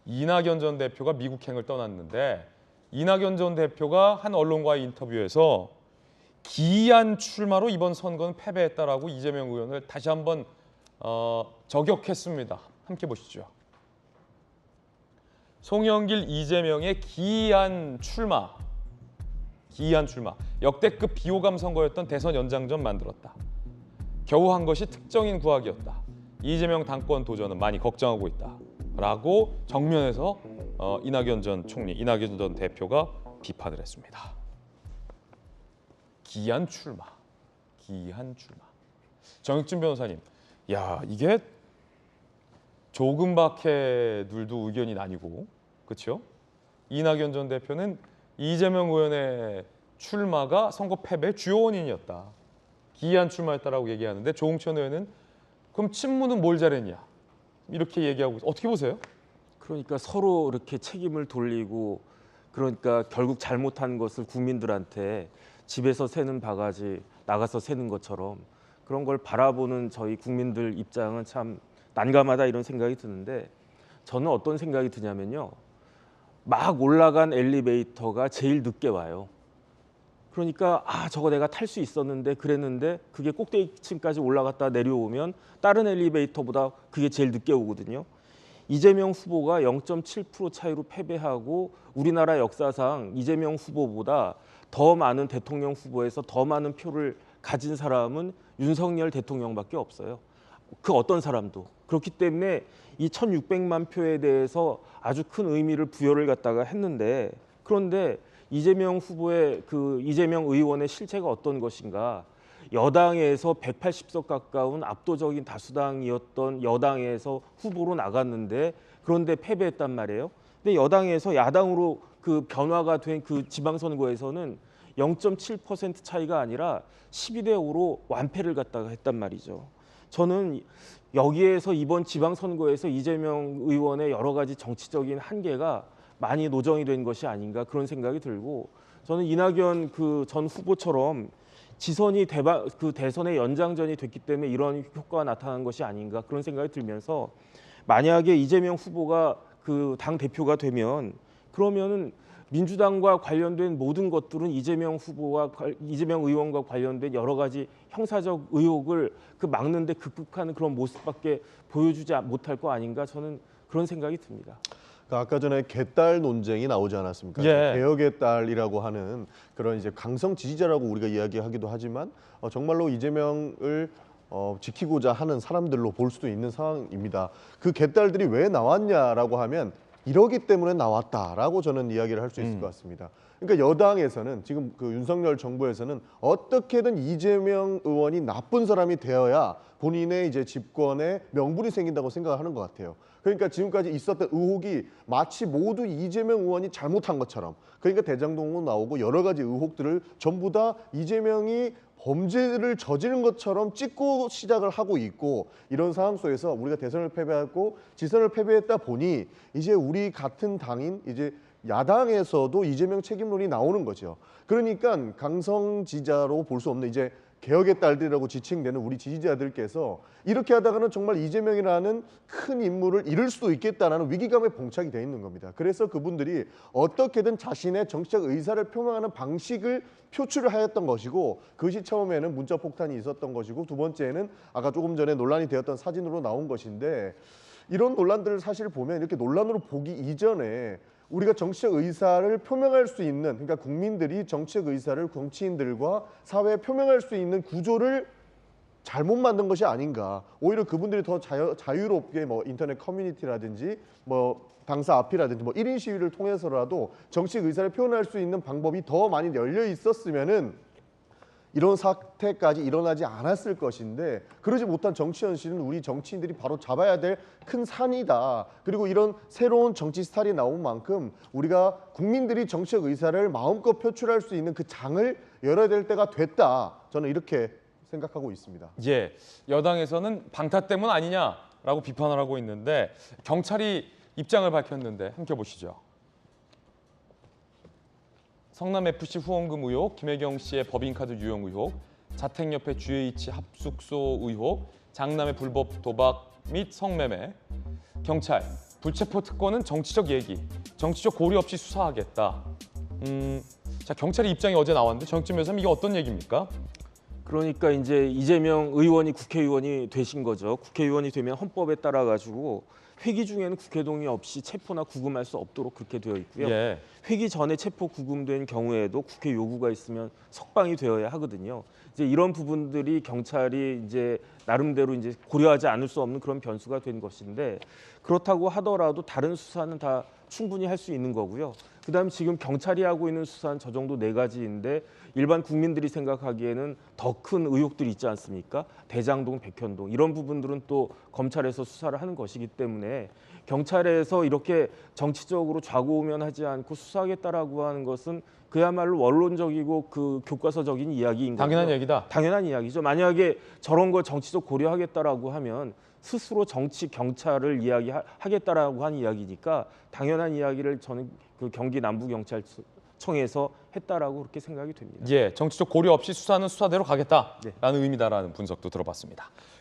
이낙연 전 대표가 미국행을 떠났는데 이낙연 전 대표가 한 언론과의 인터뷰에서 기이한 출마로 이번 선거는 패배했다라고 이재명 의원을 다시 한번 저격했습니다. 함께 보시죠. 송영길, 이재명의 기이한 출마. 역대급 비호감 선거였던 대선 연장전 만들었다. 겨우 한 것이 특정인 구하기였다. 이재명 당권 도전은 많이 걱정하고 있다. 라고 정면에서 이낙연 전 총리, 이낙연 전 대표가 비판을 했습니다. 기이한 출마. 정익진 변호사님, 야 이게 조금밖에들도 의견이 나뉘고, 그렇죠? 이낙연 전 대표는 이재명 의원의 출마가 선거 패배의 주요 원인이었다. 기이한 출마였다라고 얘기하는데 조홍천 의원은 그럼 친문은 뭘 잘했냐? 이렇게 얘기하고 있어요. 어떻게 보세요? 그러니까 서로 이렇게 책임을 돌리고 그러니까 결국 잘못한 것을 국민들한테 집에서 새는 바가지 나가서 새는 것처럼 그런 걸 바라보는 저희 국민들 입장은 참 난감하다 이런 생각이 드는데 저는 어떤 생각이 드냐면요. 막 올라간 엘리베이터가 제일 늦게 와요. 그러니까 저거 내가 탈 수 있었는데 그랬는데 그게 꼭대기층까지 올라갔다 내려오면 다른 엘리베이터보다 그게 제일 늦게 오거든요. 이재명 후보가 0.7% 차이로 패배하고 우리나라 역사상 이재명 후보보다 더 많은 대통령 후보에서 더 많은 표를 가진 사람은 윤석열 대통령밖에 없어요. 그 어떤 사람도. 그렇기 때문에 이 1,600만 표에 대해서 아주 큰 의미를 부여를 갖다가 했는데 그런데 이재명 후보의 이재명 의원의 실체가 어떤 것인가? 여당에서 180석 가까운 압도적인 다수당이었던 여당에서 후보로 나갔는데 그런데 패배했단 말이에요. 근데 여당에서 야당으로 변화가 된 지방선거에서는 0.7% 차이가 아니라 12대 5로 완패를 갖다가 했단 말이죠. 저는 여기에서 이번 지방선거에서 이재명 의원의 여러 가지 정치적인 한계가 많이 노정이 된 것이 아닌가 그런 생각이 들고 저는 이낙연 전 후보처럼 지선이 대선의 연장전이 됐기 때문에 이런 효과가 나타난 것이 아닌가 그런 생각이 들면서 만약에 이재명 후보가 당 대표가 되면 그러면은 민주당과 관련된 모든 것들은 이재명 의원과 관련된 여러 가지 형사적 의혹을 막는데 극복하는 그런 모습밖에 보여주지 못할 거 아닌가 저는 그런 생각이 듭니다. 아까 전에 개딸 논쟁이 나오지 않았습니까? 예. 개혁의 딸이라고 하는 그런 이제 강성 지지자라고 우리가 이야기하기도 하지만 정말로 이재명을 지키고자 하는 사람들로 볼 수도 있는 상황입니다. 그 개딸들이 왜 나왔냐라고 하면 이러기 때문에 나왔다라고 저는 이야기를 할 수 있을 것 같습니다. 그러니까 여당에서는 지금 윤석열 정부에서는 어떻게든 이재명 의원이 나쁜 사람이 되어야 본인의 이제 집권에 명분이 생긴다고 생각하는 것 같아요. 그러니까 지금까지 있었던 의혹이 마치 모두 이재명 의원이 잘못한 것처럼 그러니까 대장동으로 나오고 여러 가지 의혹들을 전부 다 이재명이 범죄를 저지른 것처럼 찍고 시작을 하고 있고 이런 상황 속에서 우리가 대선을 패배하고 지선을 패배했다 보니 이제 우리 같은 당인 이제 야당에서도 이재명 책임론이 나오는 거죠. 그러니까 강성지자로 볼 수 없는 이제 개혁의 딸들이라고 지칭되는 우리 지지자들께서 이렇게 하다가는 정말 이재명이라는 큰 인물을 잃을 수도 있겠다는 위기감에 봉착이 돼 있는 겁니다. 그래서 그분들이 어떻게든 자신의 정치적 의사를 표명하는 방식을 표출을 하였던 것이고 그것이 처음에는 문자 폭탄이 있었던 것이고 두 번째는 아까 조금 전에 논란이 되었던 사진으로 나온 것인데 이런 논란들을 사실 보면 이렇게 논란으로 보기 이전에 우리가 정치적 의사를 표명할 수 있는 그러니까 국민들이 정치적 의사를 정치인들과 사회에 표명할 수 있는 구조를 잘못 만든 것이 아닌가. 오히려 그분들이 더 자유롭게 인터넷 커뮤니티라든지 당사 앞이라든지 1인 시위를 통해서라도 정치적 의사를 표현할 수 있는 방법이 더 많이 열려 있었으면은 이런 사태까지 일어나지 않았을 것인데 그러지 못한 정치 현실은 우리 정치인들이 바로 잡아야 될 큰 산이다. 그리고 이런 새로운 정치 스타일이 나온 만큼 우리가 국민들이 정치적 의사를 마음껏 표출할 수 있는 그 장을 열어야 될 때가 됐다. 저는 이렇게 생각하고 있습니다. 예, 여당에서는 방타 때문 아니냐라고 비판을 하고 있는데 경찰이 입장을 밝혔는데 함께 보시죠. 성남FC 후원금 의혹, 김혜경 씨의 법인카드 유용 의혹, 자택 옆에 GH 합숙소 의혹, 장남의 불법 도박 및 성매매. 경찰, 불체포 특권은 정치적 얘기, 정치적 고려 없이 수사하겠다. 자, 경찰의 입장이 어제 나왔는데 정치면서 이게 어떤 얘기입니까? 그러니까 이제 이재명 의원이 국회의원이 되신 거죠. 국회의원이 되면 헌법에 따라 가지고 회기 중에는 국회 동의 없이 체포나 구금할 수 없도록 그렇게 되어 있고요. 예. 회기 전에 체포 구금된 경우에도 국회 요구가 있으면 석방이 되어야 하거든요. 이제 이런 부분들이 경찰이 이제 나름대로 이제 고려하지 않을 수 없는 그런 변수가 된 것인데, 그렇다고 하더라도 다른 수사는 다 충분히 할 수 있는 거고요. 그다음 지금 경찰이 하고 있는 수사는 저 정도 4가지인데 일반 국민들이 생각하기에는 더 큰 의혹들이 있지 않습니까? 대장동, 백현동 이런 부분들은 또 검찰에서 수사를 하는 것이기 때문에 경찰에서 이렇게 정치적으로 좌고우면하지 않고 수사하겠다라고 하는 것은 그야말로 원론적이고 그 교과서적인 이야기인 거죠. 당연한 얘기다. 당연한 이야기죠. 만약에 저런 걸 정치적 고려하겠다라고 하면 스스로 정치 경찰을 이야기하겠다라고 한 이야기니까 당연한 이야기를 저는 그 경기 남부경찰청에서 했다라고 그렇게 생각이 됩니다. 예, 정치적 고려 없이 수사는 수사대로 가겠다라는 네. 의미다라는 분석도 들어봤습니다.